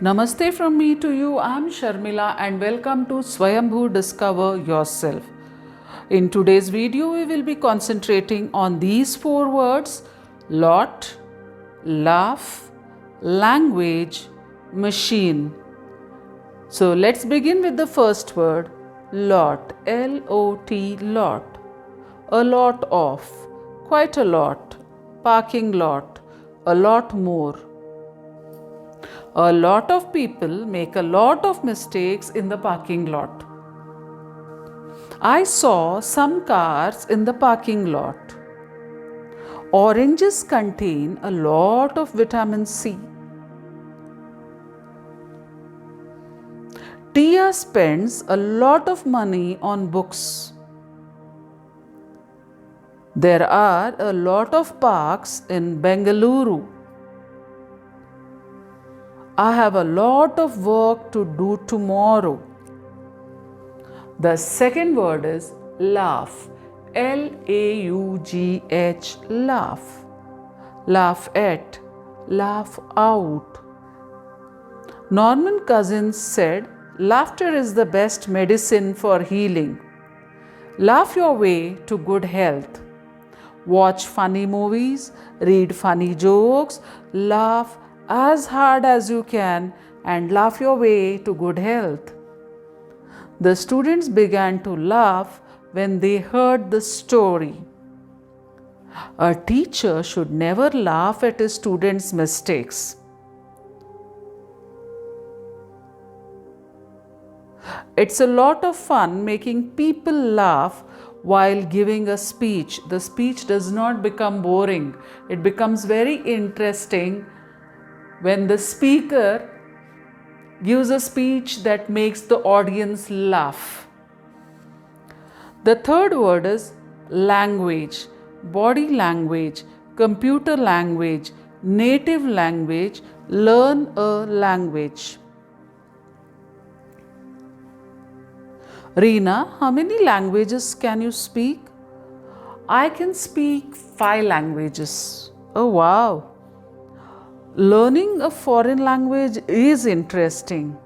Namaste from me to you. I'm Sharmila and welcome to Swayambhu Discover Yourself. In today's video, we will be concentrating on these 4 words: lot, laugh, language, machine. So let's begin with the first word, lot. L-O-T, lot. A lot of, quite a lot, parking lot, a lot more. A lot of people make a lot of mistakes in the parking lot. I saw some cars in the parking lot. Oranges contain a lot of vitamin C. Tia spends a lot of money on books. There are a lot of parks in Bengaluru. I have a lot of work to do tomorrow. The second word is laugh. L-A-U-G-H, laugh. Laugh at, laugh out. Norman Cousins said, laughter is the best medicine for healing. Laugh your way to good health. Watch funny movies, read funny jokes, laugh as hard as you can and laugh your way to good health. The students began to laugh when they heard the story. A teacher should never laugh at his students' mistakes. It's a lot of fun making people laugh while giving a speech. The speech does not become boring. It becomes very interesting when the speaker gives a speech that makes the audience laugh. The third word is language, body language, computer language, native language, learn a language. Reena, how many languages can you speak? I can speak 5 languages. Oh wow! Learning a foreign language is interesting.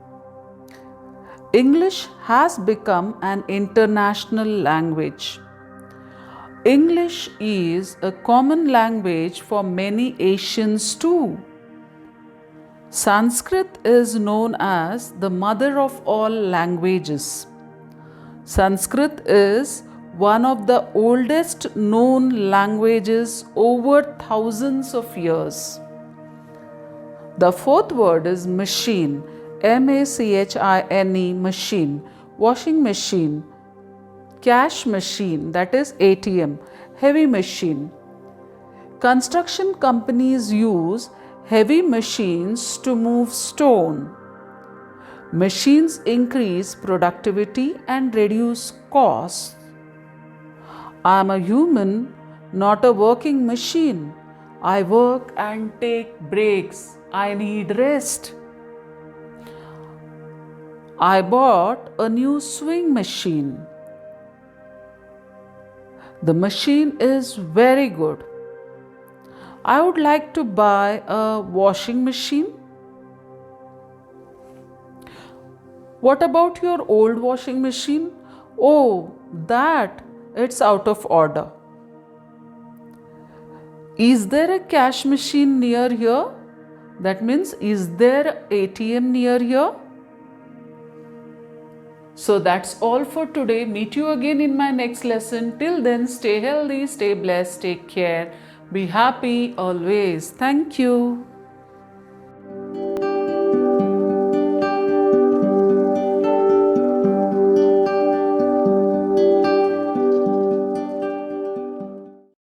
English has become an international language. English is a common language for many Asians too. Sanskrit is known as the mother of all languages. Sanskrit is one of the oldest known languages over thousands of years. The fourth word is machine, M-A-C-H-I-N-E, machine, washing machine, cash machine, that is ATM, heavy machine. Construction companies use heavy machines to move stone. Machines increase productivity and reduce costs. I am a human, not a working machine. I work and take breaks. I need rest. I bought a new sewing machine. The machine is very good. I would like to buy a washing machine. What about your old washing machine? Oh, it's out of order. Is there a cash machine near here? That means, is there ATM near here? So that's all for today. Meet you again in my next lesson. Till then, stay healthy, stay blessed, take care. Be happy always. Thank you.